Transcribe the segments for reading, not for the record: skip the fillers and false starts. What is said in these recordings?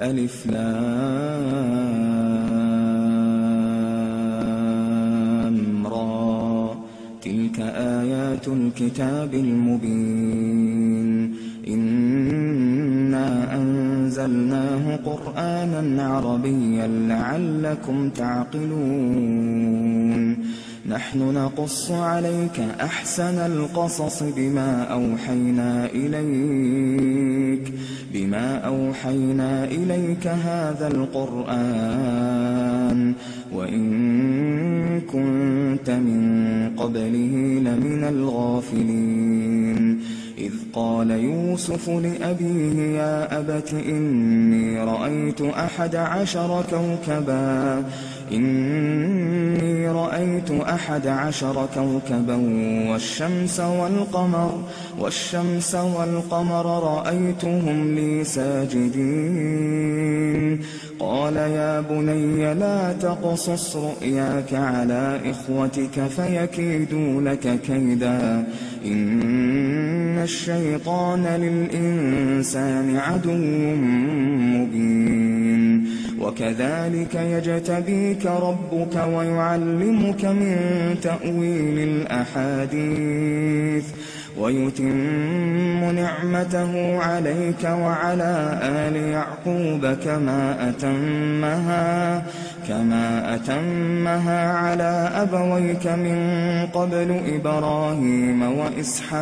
ألف لام را تلك آيات الكتاب المبين إنا أنزلناه قرآنا عربيا لعلكم تعقلون نحن نقص عليك أحسن القصص بما أوحينا إليك هذا القرآن وإن كنت من قبله لمن الغافلين إذ قال يوسف لأبيه يا أبت إني رأيت 11 كوكبا والشمس والقمر رأيتهم لي ساجدين قال يا بني لا تقصص رؤياك على إخوتك فيكيدوا لك كيدا إن الشيطان للإنسان عدو مبين وكذلك يجتبيك ربك ويعلمك من تأويل الأحاديث ويتم نعمته عليك وعلى آل يعقوب كما أتمها على أبويك من قبل إبراهيم وإسحاق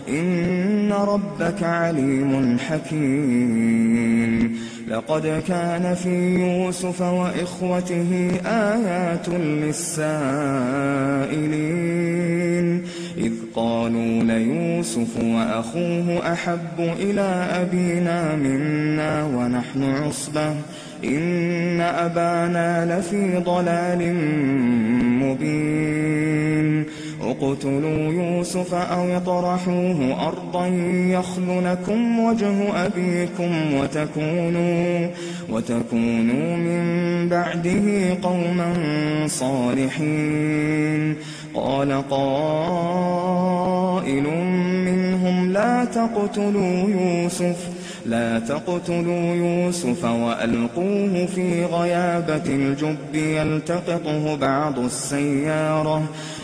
إن ربك عليم حكيم لقد كان في يوسف وإخوته آيات للسائلين إذ قالوا ليوسف وأخوه أحب إلى أبينا منا ونحن عصبة إن أبانا لفي ضلال مبين اقتلوا يوسف أو اطرحوه أرضا يخل لكم وجه أبيكم وتكونوا من بعده قوما صالحين قال قائل منهم لا تقتلوا يوسف وألقوه في غيابة الجب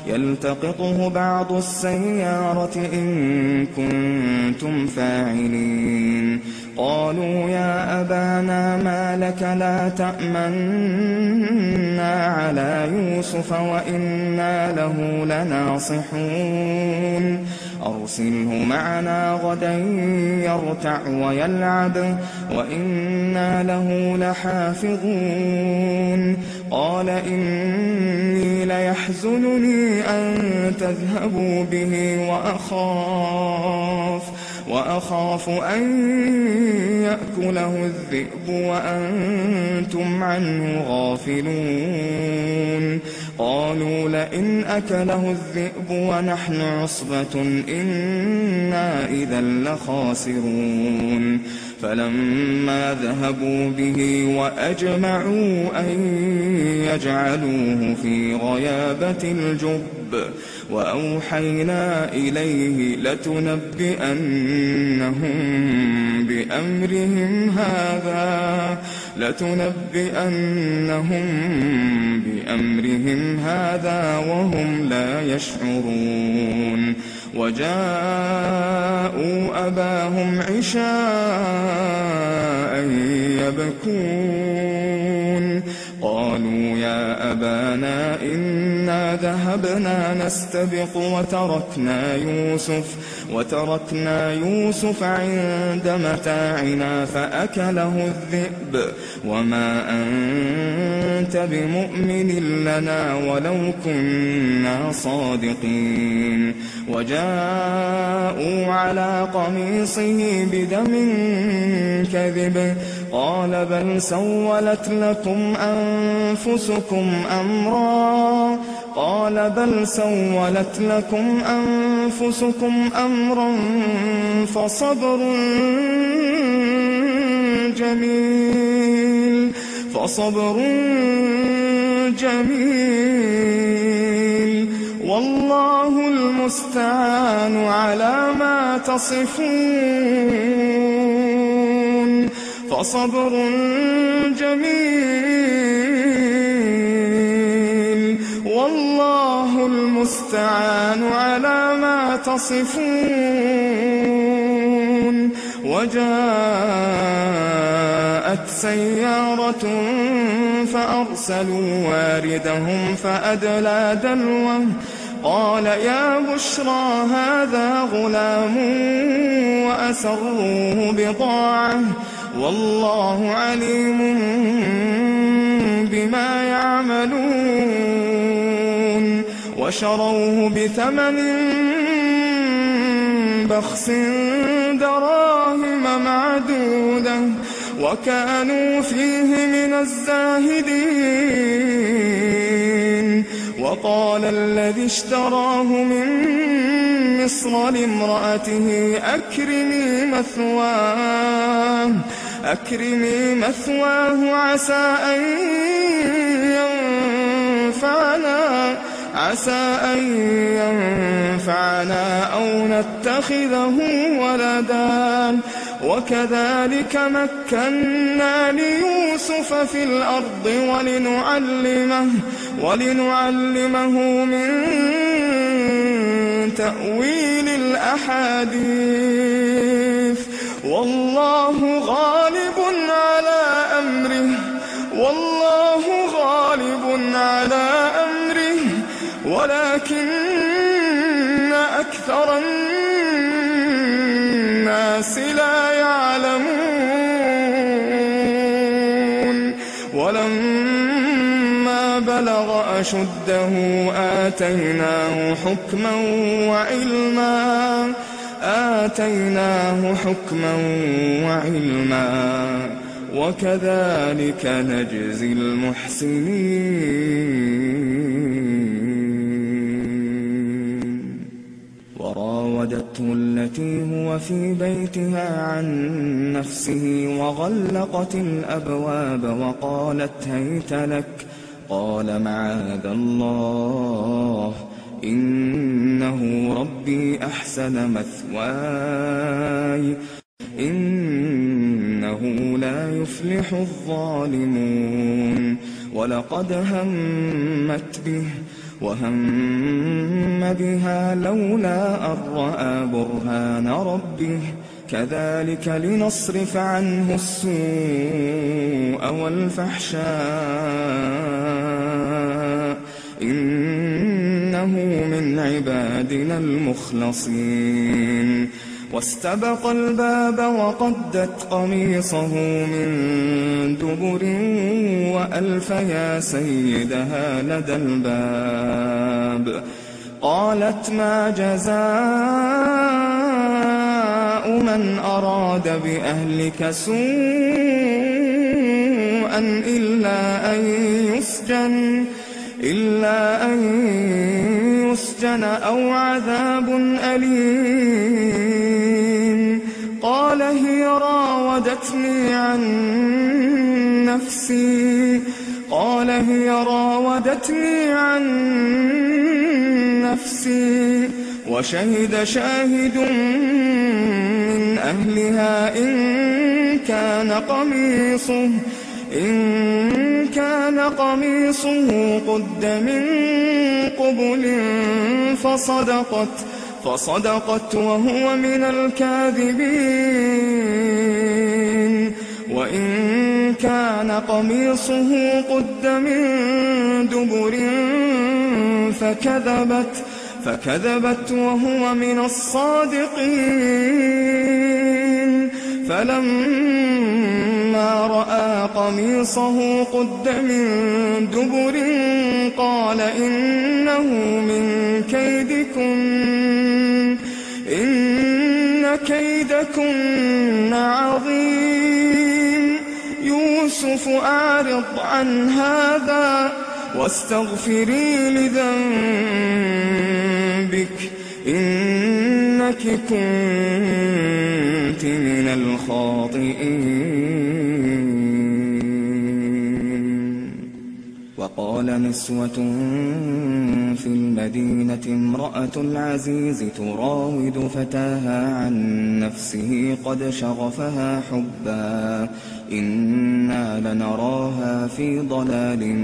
يلتقطه بعض السيارة إن كنتم فاعلين قالوا يا أبانا ما لك لا تأمنا على يوسف وإنا له لناصحون أرسله معنا غدا يرتع ويلعب وإنا له لحافظون قال إني ليحزنني أن تذهبوا به وأخاف أن يأكله الذئب وأنتم عنه غافلون قالوا لئن أكله الذئب ونحن عصبة إنا إذا لخاسرون فلما ذهبوا به وأجمعوا أن يجعلوه في غيابة الجب وأوحينا إليه لتنبئنهم بأمرهم هذا وهم لا يشعرون وجاءوا أباهم عشاء يبكون قالوا يا أبانا إنا ذهبنا نستبق وتركنا يوسف عند متاعنا فأكله الذئب وما أنت بمؤمن لنا ولو كنا صادقين وجاءوا على قميصه بدم كذب قال بل سولت لكم أنفسكم أمرا فصبر جميل والله المستعان على ما تصفون فصبر جميل والله المستعان على ما تصفون. وجاءت سيارة فأرسلوا واردهم فأدلى دلوه قال يا بشرى هذا غلام وأسروه بضاعة والله عليم بما يعملون. وشروه بثمن بخس دراهم معدودة وكانوا فيه من الزاهدين. وقال الذي اشتراه من مصر لامرأته أكرمي مثواه عسى أن ينفعنا أو نتخذه ولدا. وكذلك مكنا ليوسف في الأرض ولنعلمه من تأويل الأحاديث. والله غالب على أمره ولكن أكثر الناس لا يعلمون. ولما بلغ أشده آتيناه حكما وعلما وكذلك نجزي المحسنين. وراودته التي هو في بيتها عن نفسه وغلقت الأبواب وقالت هيت لك قال معاذ الله إنه ربي أحسن مثواي إنه لا يفلح الظالمون. ولقد همت به وهم بها لولا أن رأى برهان ربه كذلك لنصرف عنه السوء والفحشاء إنه من عبادنا المخلصين. واستبق الباب وقدت قميصه من دبر وألف يا سيدها لدى الباب. قالت ما جزاء من أراد بأهلك سوءا إلا أن يسجن أو عذاب أليم. قال هي راودتني عن نفسي وشهد شاهد من أهلها إن كان قميصه قد من قبل فصدقت وهو من الكاذبين. وإن كان قميصه قد من دبر فكذبت وهو من الصادقين. فلما رأى قميصه قد من دبر قال إنه من كيدكن إن كيدكن عظيم. يوسف أعرض عن هذا واستغفري لذنبك إنك كنت من الخاطئين. وقال نسوة في المدينة امرأة العزيز تراود فتاها عن نفسه قد شغفها حبا إنا لنراها في ضلال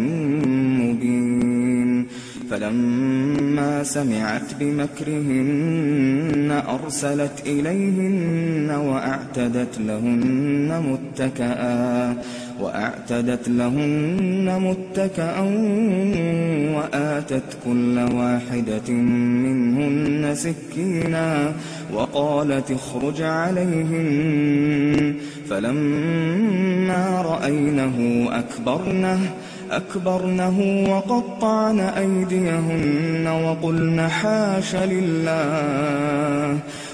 مبين فلما سمعت بمكرهن أرسلت إليهن وأعتدت لهن متكأ وآتت كل واحدة منهن سكينا وقالت اخرج عليهن فلما رأينه أكبرنه وقطعن أيديهن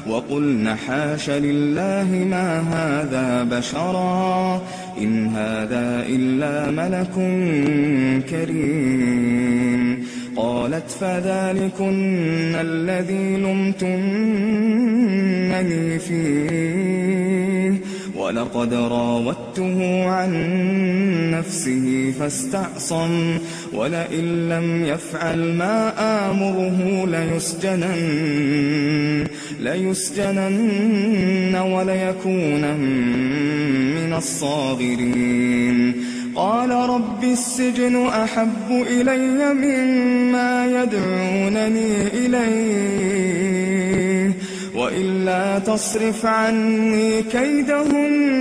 وقلن حاش لله ما هذا بشرا إن هذا إلا ملك كريم قالت فذلكن الذي لمتنني فيه ولقد راودته عن نفسه فاستعصم ولئن لم يفعل ما آمره ليسجنن وليكون من الصاغرين قال رب السجن أحب إلي مما يدعونني إليه وإلا تصرف عني كيدهن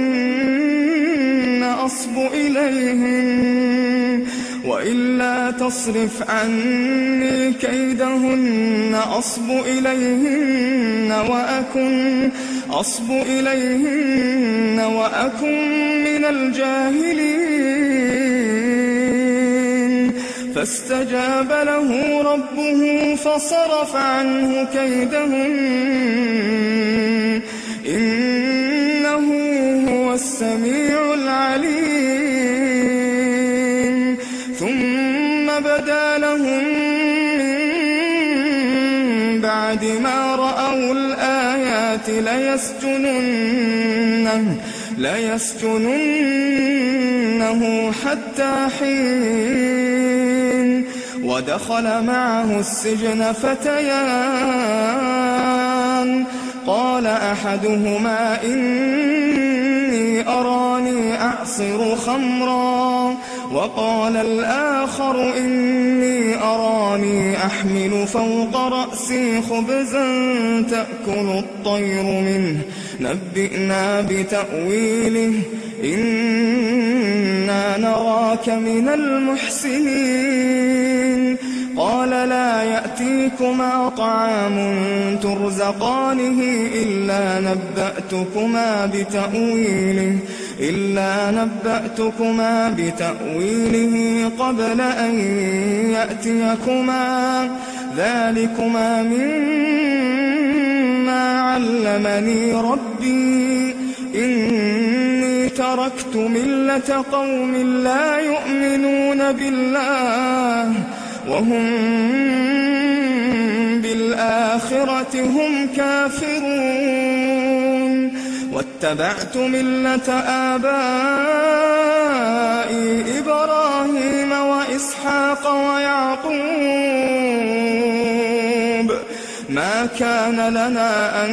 أصب إليهن وأكن من الجاهلين فاستجاب له ربه فصرف عنه كيدهن إنه هو السميع العليم ثم بدا لهم من بعد ما رأوا الآيات ليسجننه حتى حين ودخل معه السجن فتيان قال أحدهما إني أراني أعصر خمرا وقال الآخر إني أراني أحمل فوق رأسي خبزا تأكل الطير منه نبئنا بتأويله إنا نراك من المحسنين قال لا يأتيكما طعام ترزقانه إلا نبأتكما بتأويله قبل أن يأتيكما ذلكما مما علمني ربي إني تركت ملة قوم لا يؤمنون بالله وهم بالآخرة هم كافرون واتبعت ملة آبائي إبراهيم وإسحاق ويعقوب ما كان لنا أن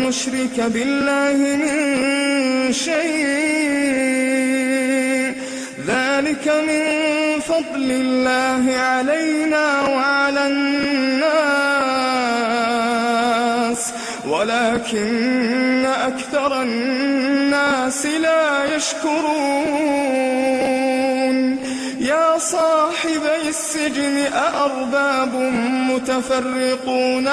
نشرك بالله من شيء ذلك من فضل الله علينا وعلى الناس ولكن أكثر الناس لا يشكرون يا صاحبي السجن أأرباب متفرقون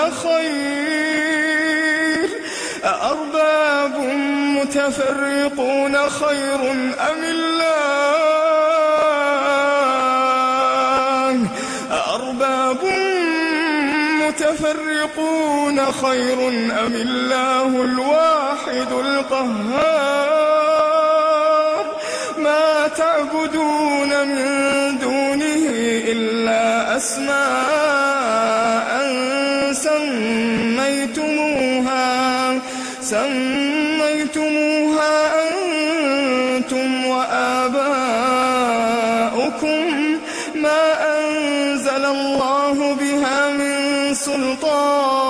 خير أم الله الواحد القهار ما تعبدون من دونه إلا أسماء سميتموها أنتم وآباؤكم ما سُلْطَانٍ